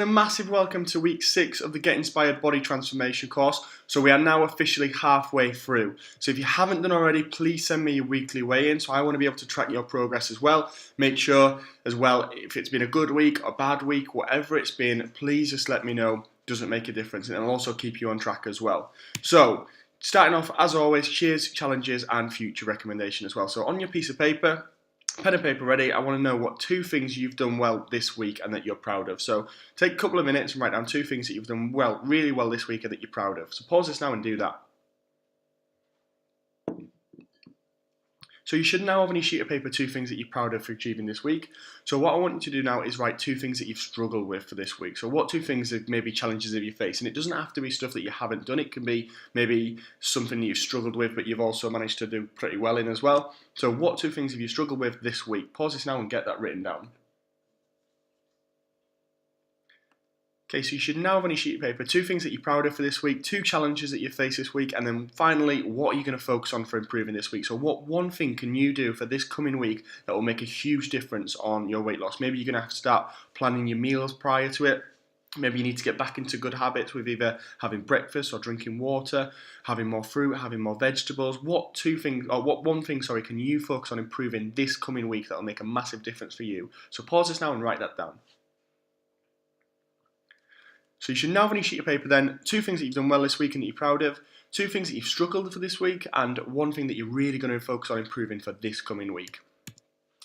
A massive welcome to week 6 of the Get Inspired Body Transformation course. So we are now officially halfway through. So if you haven't done already, please send me your weekly weigh-in so I want to be able to track your progress as well. Make sure as well, if it's been a good week or bad week, whatever it's been, please just let me know. Doesn't make a difference, and it'll also keep you on track as well. So starting off, as always, cheers, challenges and future recommendation as well. So on your piece of paper, pen and paper ready, I want to know what 2 things you've done well this week and that you're proud of. So take a couple of minutes and write down 2 things that you've done well, really well this week and that you're proud of. So pause this now and do that. So you should now have on your sheet of paper 2 things that you're proud of for achieving this week. So what I want you to do now is write 2 things that you've struggled with for this week. So what 2 things are maybe challenges that you face? And it doesn't have to be stuff that you haven't done. It can be maybe something that you've struggled with but you've also managed to do pretty well in as well. So what 2 things have you struggled with this week? Pause this now and get that written down. Okay, so you should now have on your sheet of paper 2 things that you're proud of for this week, 2 challenges that you face this week, and then finally, what are you going to focus on for improving this week? So what one thing can you do for this coming week that will make a huge difference on your weight loss? Maybe you're going to have to start planning your meals prior to it. Maybe you need to get back into good habits with either having breakfast or drinking water, having more fruit, having more vegetables. What one thing, can you focus on improving this coming week that will make a massive difference for you? So pause this now and write that down. So you should now have on your sheet of paper then 2 things that you've done well this week and that you're proud of, 2 things that you've struggled for this week, and 1 thing that you're really going to focus on improving for this coming week.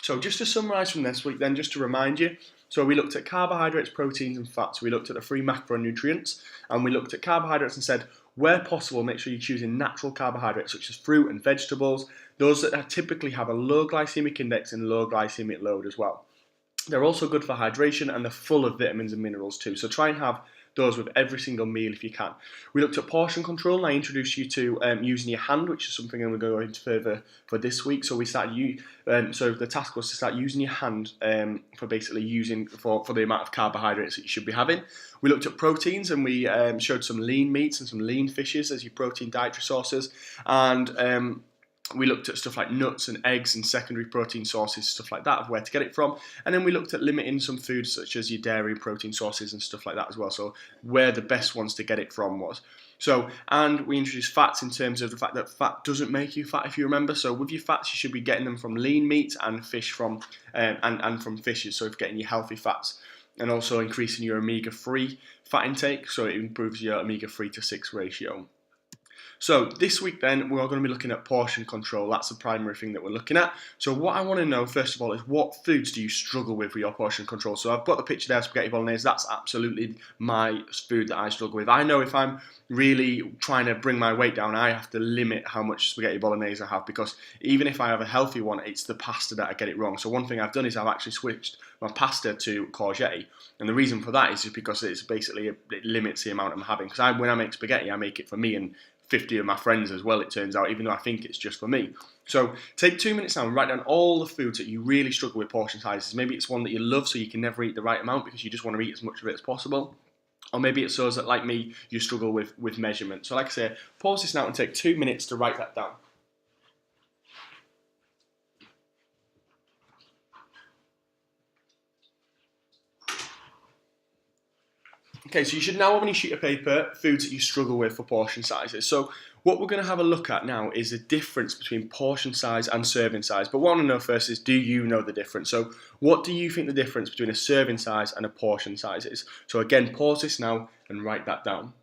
So just to summarise from this week then, just to remind you, so we looked at carbohydrates, proteins and fats, we looked at the 3 macronutrients, and we looked at carbohydrates and said, where possible, make sure you're choosing natural carbohydrates such as fruit and vegetables, those that typically have a low glycemic index and low glycemic load as well. They're also good for hydration and they're full of vitamins and minerals too, so try and have those with every single meal if you can. We looked at portion control and I introduced you to using your hand, which is something I'm going to go into further for this week. So we started so the task was to start using your hand for basically using for the amount of carbohydrates that you should be having. We looked at proteins and we showed some lean meats and some lean fishes as your protein dietary sources, and we looked at stuff like nuts and eggs and secondary protein sources, stuff like that, of where to get it from. And then we looked at limiting some foods such as your dairy and protein sources and stuff like that as well. So where the best ones to get it from was. So, and we introduced fats in terms of the fact that fat doesn't make you fat, if you remember. So with your fats, you should be getting them from lean meats and fish from and from fishes. So if you're getting your healthy fats, and also increasing your omega-3 fat intake, so it improves your omega-3 to 6 ratio. So this week then, we're going to be looking at portion control. That's the primary thing that we're looking at. So what I want to know, first of all, is what foods do you struggle with your portion control? So I've got the picture there, spaghetti bolognese. That's absolutely my food that I struggle with. I know if I'm really trying to bring my weight down, I have to limit how much spaghetti bolognese I have, because even if I have a healthy one, it's the pasta that I get it wrong. So one thing I've done is I've actually switched my pasta to courgette. And the reason for that is just because it's basically, it limits the amount I'm having. Because when I make spaghetti, I make it for me and 50 of my friends as well, it turns out, even though I think it's just for me. So take 2 minutes now and write down all the foods that you really struggle with portion sizes. Maybe it's one that you love so you can never eat the right amount because you just want to eat as much of it as possible. Or maybe it's those that, like me, you struggle with measurement. So like I say, pause this now and take 2 minutes to write that down. Okay, so you should now have on your sheet of paper foods that you struggle with for portion sizes. So what we're going to have a look at now is the difference between portion size and serving size. But what I want to know first is, do you know the difference? So what do you think the difference between a serving size and a portion size is? So again, pause this now and write that down.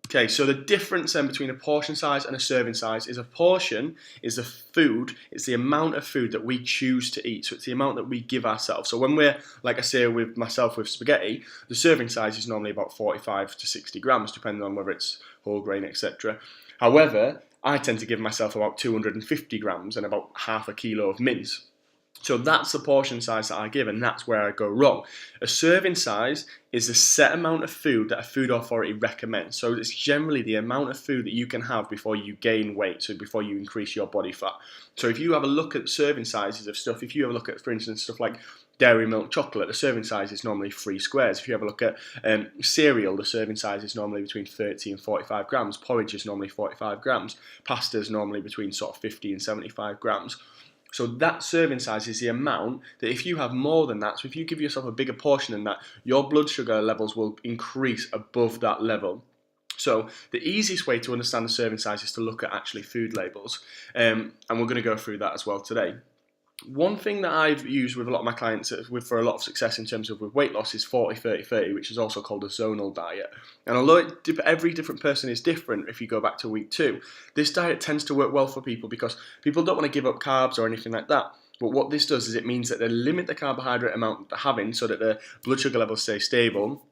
Okay, so the difference then between a portion size and a serving size is a portion is the food, it's the amount of food that we choose to eat. So it's the amount that we give ourselves. So when we're, like I say with myself with spaghetti, the serving size is normally about 45 to 60 grams, depending on whether it's whole grain, etc. However, I tend to give myself about 250 grams and about half a kilo of mince. So that's the portion size that I give, and that's where I go wrong. A serving size is the set amount of food that a food authority recommends. So it's generally the amount of food that you can have before you gain weight, so before you increase your body fat. So if you have a look at serving sizes of stuff, if you have a look at, for instance, stuff like dairy milk chocolate, the serving size is normally 3 squares. If you have a look at cereal, the serving size is normally between 30 and 45 grams. Porridge is normally 45 grams. Pasta is normally between sort of 50 and 75 grams. So that serving size is the amount that if you have more than that, so if you give yourself a bigger portion than that, your blood sugar levels will increase above that level. So the easiest way to understand the serving size is to look at actually food labels, and we're going to go through that as well today. One thing that I've used with a lot of my clients for a lot of success in terms of with weight loss is 40-30-30, which is also called a zonal diet. And although every different person is different, if you go back to week 2, this diet tends to work well for people because people don't want to give up carbs or anything like that. But what this does is it means that they limit the carbohydrate amount they're having so that their blood sugar levels stay stable.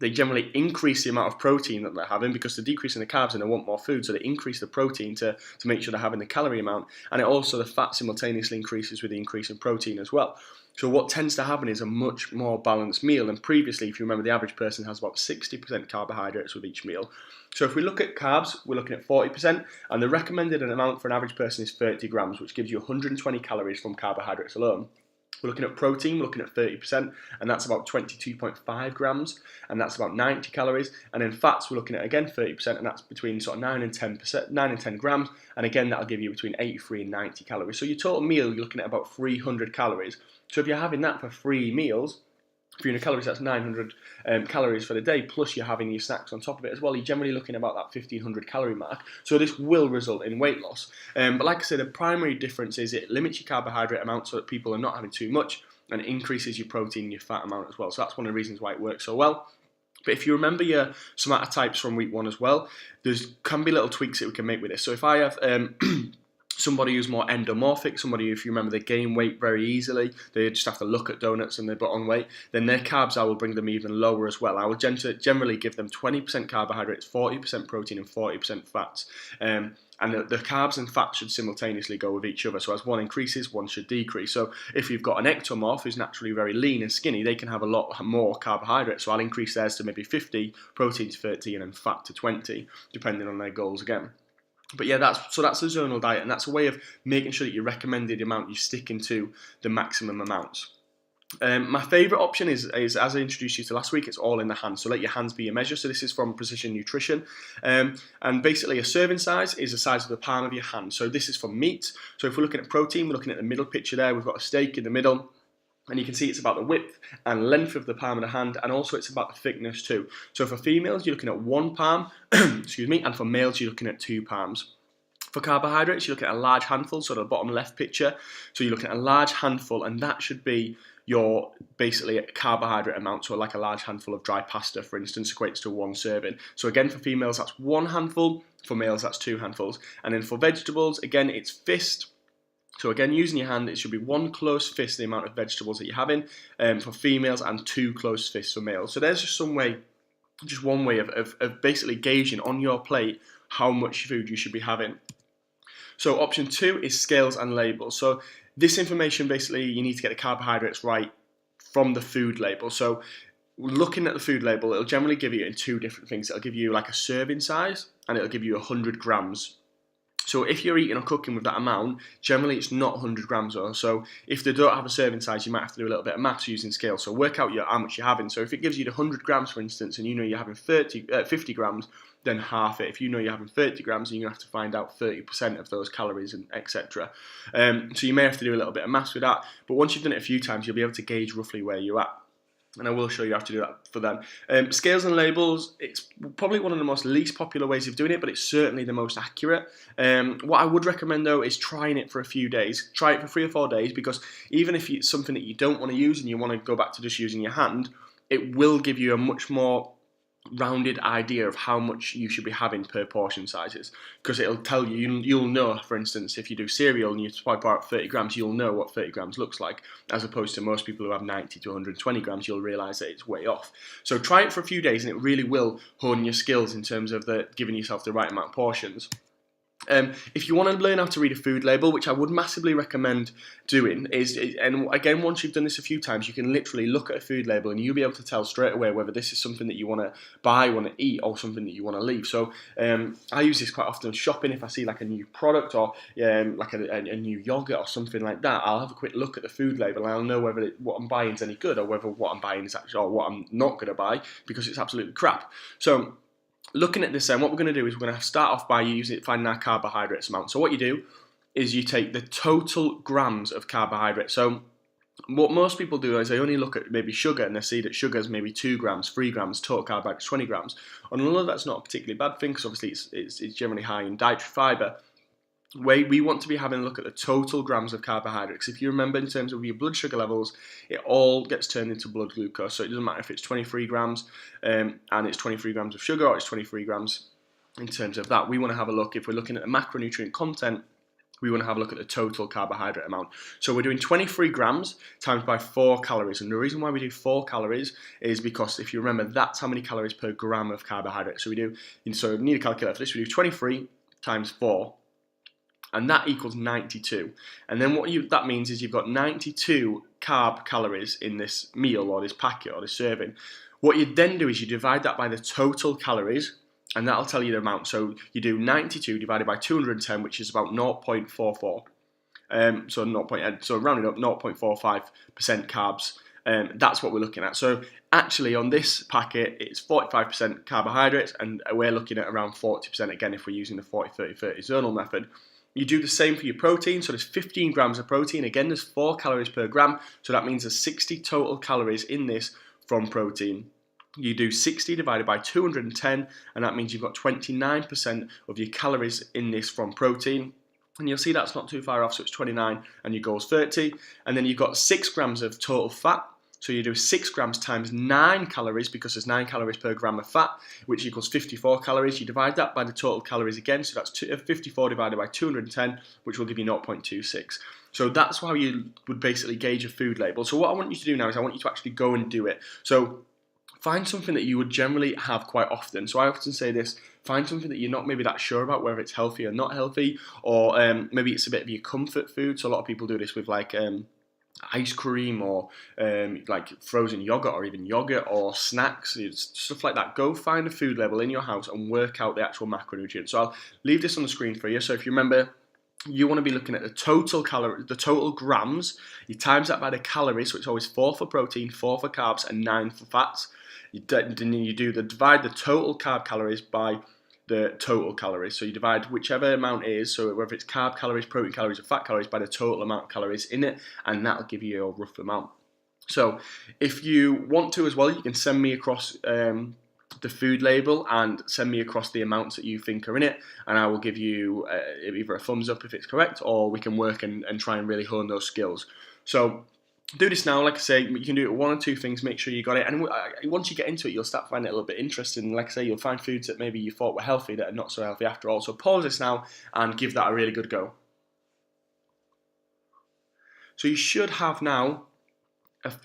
They generally increase the amount of protein that they're having because they're decreasing the carbs and they want more food, so they increase the protein to make sure they're having the calorie amount, and it also the fat simultaneously increases with the increase in protein as well. So what tends to happen is a much more balanced meal, and previously, if you remember, the average person has about 60% carbohydrates with each meal. So if we look at carbs, we're looking at 40%, and the recommended amount for an average person is 30 grams, which gives you 120 calories from carbohydrates alone. We're looking at protein, we're looking at 30%, and that's about 22.5 grams, and that's about 90 calories. And then fats, we're looking at again 30%, and that's between sort of 9 and 10 grams, and again that'll give you between 83 and 90 calories. So your total meal, you're looking at about 300 calories. So if you're having that for 3 meals, 300 calories, that's 900 calories for the day, plus you're having your snacks on top of it as well. You're generally looking at about that 1500 calorie mark. So this will result in weight loss. But like I said, the primary difference is it limits your carbohydrate amount so that people are not having too much, and it increases your protein and your fat amount as well. So that's one of the reasons why it works so well. But if you remember your somatotypes from week 1 as well, there can be little tweaks that we can make with this. So if I have somebody who's more endomorphic, somebody, if you remember, they gain weight very easily, they just have to look at donuts and they put on weight, then their carbs, I will bring them even lower as well. I will generally give them 20% carbohydrates, 40% protein and 40% fats. And the carbs and fats should simultaneously go with each other. So as one increases, one should decrease. So if you've got an ectomorph who's naturally very lean and skinny, they can have a lot more carbohydrates. So I'll increase theirs to maybe 50, protein to 30, and then fat to 20, depending on their goals again. But yeah, that's the zonal diet, and that's a way of making sure that your recommended amount, you're sticking to the maximum amounts. My favourite option is, as I introduced you to last week, it's all in the hands. So let your hands be your measure. So this is from Precision Nutrition. And basically a serving size is the size of the palm of your hand. So this is for meat. So if we're looking at protein, we're looking at the middle picture there. We've got a steak in the middle. And you can see it's about the width and length of the palm of the hand, and also it's about the thickness too. So for females, you're looking at 1 palm, excuse me, and for males, you're looking at 2 palms. For carbohydrates, you're looking at a large handful, so the bottom left picture. So you're looking at a large handful, and that should be your basically carbohydrate amount. So like a large handful of dry pasta, for instance, equates to 1 serving. So again, for females, that's 1 handful. For males, that's 2 handfuls. And then for vegetables, again, it's fist. So again, using your hand, it should be 1 close fist the amount of vegetables that you're having for females, and 2 close fists for males. So there's just one way of basically gauging on your plate how much food you should be having. So option 2 is scales and labels. So this information, basically, you need to get the carbohydrates right from the food label. So looking at the food label, it'll generally give you in 2 different things. It'll give you like a serving size, and it'll give you 100 grams. So if you're eating or cooking with that amount, generally it's not 100 grams or so. If they don't have a serving size, you might have to do a little bit of maths using scale. So work out how much you're having. So if it gives you the 100 grams, for instance, and you know you're having 50 grams, then half it. If you know you're having 30 grams, you're going to have to find out 30% of those calories, and etc. So you may have to do a little bit of maths with that. But once you've done it a few times, you'll be able to gauge roughly where you're at. And I will show you how to do that for them. Scales and labels, it's probably one of the most least popular ways of doing it, but it's certainly the most accurate. What I would recommend though is trying it for a few days. Try it for 3 or 4 days, because even if it's something that you don't want to use and you want to go back to just using your hand, it will give you a much more rounded idea of how much you should be having per portion sizes, because it'll tell you, you'll know, for instance, if you do cereal and you swipe out 30 grams, you'll know what 30 grams looks like, as opposed to most people who have 90 to 120 grams, you'll realise that it's way off. So try it for a few days and it really will hone your skills in terms of giving yourself the right amount of portions. If you want to learn how to read a food label, which I would massively recommend doing, and again, once you've done this a few times, you can literally look at a food label and you'll be able to tell straight away whether this is something that you want to buy, want to eat, or something that you want to leave. So I use this quite often shopping. If I see like a new product or like a new yogurt or something like that, I'll have a quick look at the food label and I'll know whether what I'm buying is any good, or whether what I'm buying is actually, or what I'm not going to buy because it's absolutely crap. So looking at this, then what we're going to do is we're going to start off by finding our carbohydrates amount. So what you do is you take the total grams of carbohydrate. So what most people do is they only look at maybe sugar and they see that sugar is maybe 2 grams, 3 grams, total carbohydrates 20 grams. And although that's not a particularly bad thing, because obviously it's generally high in dietary fibre, we want to be having a look at the total grams of carbohydrates. If you remember, in terms of your blood sugar levels, it all gets turned into blood glucose. So it doesn't matter if it's 23 grams and it's 23 grams of sugar, or it's 23 grams in terms of that. We want to have a look, if we're looking at the macronutrient content, we want to have a look at the total carbohydrate amount. So we're doing 23 grams times by 4 calories. And the reason why we do 4 calories is because, if you remember, that's how many calories per gram of carbohydrate. So we need a calculator for this. We do 23 times 4. And that equals 92. And then that means is you've got 92 carb calories in this meal, or this packet, or this serving. What you then do is you divide that by the total calories, and that'll tell you the amount. So you do 92 divided by 210, which is about 0.44. So rounding up, 0.45% carbs. That's what we're looking at. So actually on this packet, it's 45% carbohydrates, and we're looking at around 40% again if we're using the 40-30-30 zonal method. You do the same for your protein. So there's 15 grams of protein. Again, there's 4 calories per gram. So that means there's 60 total calories in this from protein. You do 60 divided by 210, and that means you've got 29% of your calories in this from protein. And you'll see that's not too far off, so it's 29 and your goal's 30. And then you've got 6 grams of total fat. So you do 6 grams times 9 calories, because there's 9 calories per gram of fat, which equals 54 calories. You divide that by the total calories again, so that's 54 divided by 210, which will give you 0.26. So that's how you would basically gauge a food label. So what I want you to do now is I want you to actually go and do it. So find something that you would generally have quite often. So I often say this: find something that you're not maybe that sure about whether it's healthy or not healthy, or maybe it's a bit of your comfort food. So a lot of people do this with like ice cream, or like frozen yogurt, or even yogurt, or snacks, stuff like that. Go find a food label in your house and work out the actual macronutrients. So I'll leave this on the screen for you. So if you remember, you want to be looking at the total grams. You times that by the calories, so it's always 4 for protein, 4 for carbs, and 9 for fats. Divide the total carb calories by the total calories. So you divide whichever amount is, so whether it's carb calories, protein calories, or fat calories, by the total amount of calories in it, and that'll give you your rough amount. So if you want to as well, you can send me across the food label and send me across the amounts that you think are in it, and I will give you either a thumbs up if it's correct, or we can work and try and really hone those skills. So do this now. Like I say, you can do it with 1 or 2 things. Make sure you got it, and once you get into it, you'll start finding it a little bit interesting. Like I say, you'll find foods that maybe you thought were healthy that are not so healthy after all. So pause this now and give that a really good go. So you should have now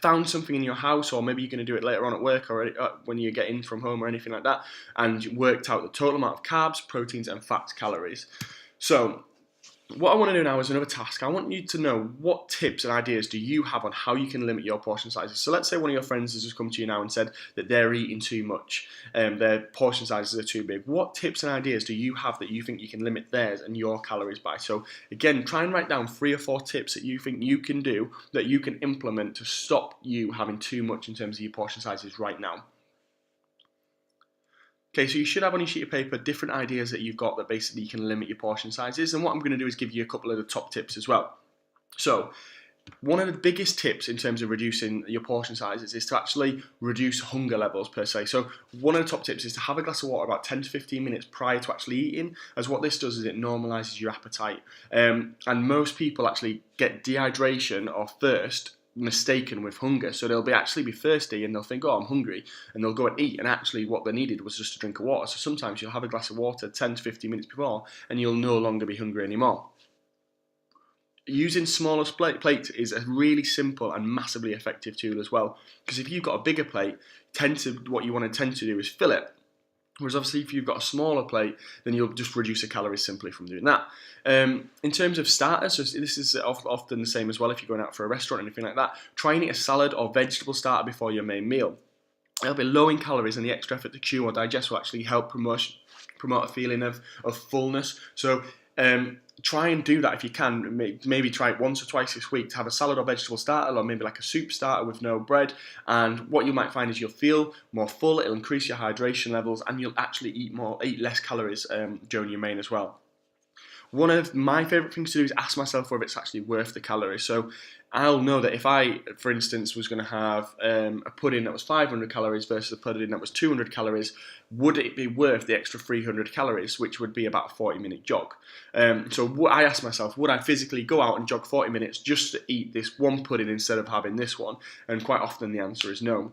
found something in your house, or maybe you're going to do it later on at work, or when you get in from home, or anything like that, and worked out the total amount of carbs, proteins, and fat calories. So what I want to do now is another task. I want you to know what tips and ideas do you have on how you can limit your portion sizes. So let's say one of your friends has just come to you now and said that they're eating too much, their portion sizes are too big. What tips and ideas do you have that you think you can limit theirs and your calories by? So again, try and write down 3 or 4 tips that you think you can do, that you can implement to stop you having too much in terms of your portion sizes right now. Okay, so you should have on your sheet of paper different ideas that you've got that basically you can limit your portion sizes. And what I'm going to do is give you a couple of the top tips as well. So one of the biggest tips in terms of reducing your portion sizes is to actually reduce hunger levels per se. So one of the top tips is to have a glass of water about 10 to 15 minutes prior to actually eating, as what this does is it normalizes your appetite. And most people actually get dehydration or thirst mistaken with hunger. So they'll actually be thirsty and they'll think, oh, I'm hungry, and they'll go and eat, and actually what they needed was just a drink of water. So sometimes you'll have a glass of water 10 to 15 minutes before and you'll no longer be hungry anymore. Using smaller plates is a really simple and massively effective tool as well, because if you've got a bigger plate, what you want to tend to do is fill it. Whereas obviously if you've got a smaller plate, then you'll just reduce the calories simply from doing that. In terms of starters, so this is often the same as well if you're going out for a restaurant or anything like that. Try and eat a salad or vegetable starter before your main meal. It'll be low in calories, and the extra effort to chew or digest will actually help promote a feeling of fullness. So try and do that if you can. Maybe try it once or twice this week to have a salad or vegetable starter, or maybe like a soup starter with no bread. And what you might find is you'll feel more full, it'll increase your hydration levels, and you'll actually eat less calories during your main as well. one of my favourite things to do is ask myself whether it's actually worth the calories. So I'll know that if I, for instance, was going to have a pudding that was 500 calories versus a pudding that was 200 calories, would it be worth the extra 300 calories, which would be about a 40-minute jog? So I asked myself, would I physically go out and jog 40 minutes just to eat this one pudding instead of having this one? And quite often the answer is no.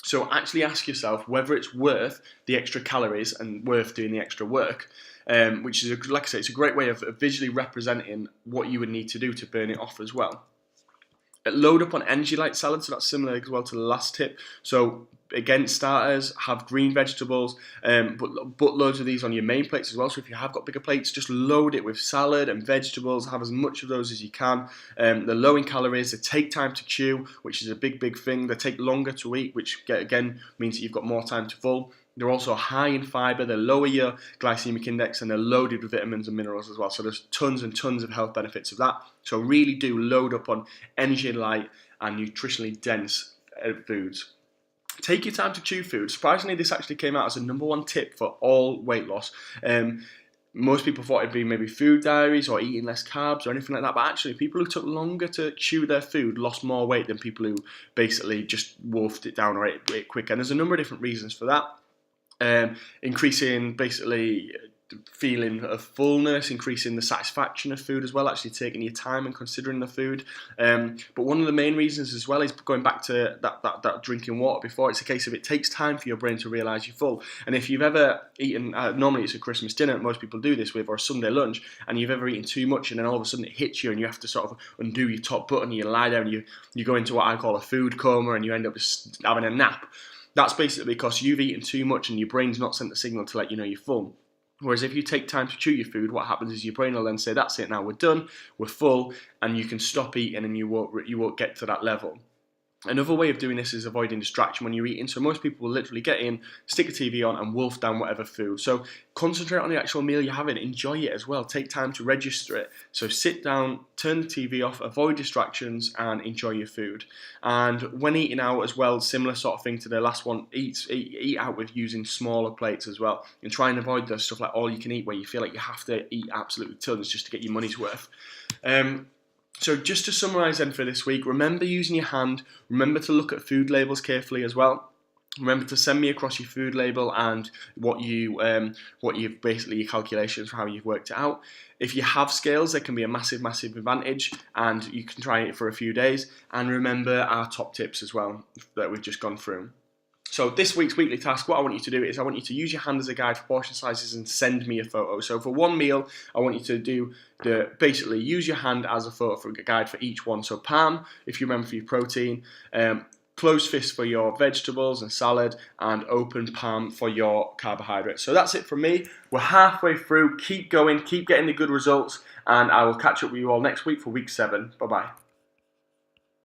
So actually ask yourself whether it's worth the extra calories and worth doing the extra work, which is, like I say, it's a great way of visually representing what you would need to do to burn it off as well. Load up on energy like salad, so that's similar as well to the last tip. So again, starters, have green vegetables, but loads of these on your main plates as well. So if you have got bigger plates, just load it with salad and vegetables, have as much of those as you can. They're low in calories, they take time to chew, which is a big thing. They take longer to eat, which again means that you've got more time to full. They're also high in fibre, they lower your glycemic index, and they're loaded with vitamins and minerals as well. So there's tons and tons of health benefits of that. So really do load up on energy light and nutritionally dense foods. Take your time to chew food. Surprisingly, this actually came out as a #1 tip for all weight loss. Most people thought it'd be maybe food diaries or eating less carbs or anything like that, but actually people who took longer to chew their food lost more weight than people who basically just wolfed it down or ate it quicker. And there's a number of different reasons for that. Increasing basically feeling of fullness, increasing the satisfaction of food as well, actually taking your time and considering the food. But one of the main reasons as well is going back to that drinking water before. It's a case of it takes time for your brain to realise you're full. And if you've ever eaten, normally it's a Christmas dinner, most people do this with, or a Sunday lunch, and you've ever eaten too much and then all of a sudden it hits you and you have to sort of undo your top button and you lie there and you go into what I call a food coma and you end up just having a nap. That's basically because you've eaten too much and your brain's not sent the signal to let you know you're full. Whereas if you take time to chew your food, what happens is your brain will then say, that's it, now we're done, we're full, and you can stop eating and you won't get to that level. Another way of doing this is avoiding distraction when you're eating. So most people will literally get in, stick a TV on and wolf down whatever food. So concentrate on the actual meal you're having, enjoy it as well, take time to register it. So sit down, turn the TV off, avoid distractions and enjoy your food. And when eating out as well, similar sort of thing to the last one, eat out with using smaller plates as well. And try and avoid the stuff like all you can eat where you feel like you have to eat absolutely tons just to get your money's worth. So just to summarise then for this week, remember using your hand, remember to look at food labels carefully as well. Remember to send me across your food label and what you've basically your calculations for how you've worked it out. If you have scales, there can be a massive advantage and you can try it for a few days. And remember our top tips as well that we've just gone through. So this week's weekly task, what I want you to do is I want you to use your hand as a guide for portion sizes and send me a photo. So for one meal, I want you to do basically use your hand as a photo for a guide for each one. So palm, if you remember, for your protein, closed fist for your vegetables and salad, and open palm for your carbohydrates. So that's it from me. We're halfway through. Keep going, keep getting the good results, and I will catch up with you all next week for week 7. Bye-bye.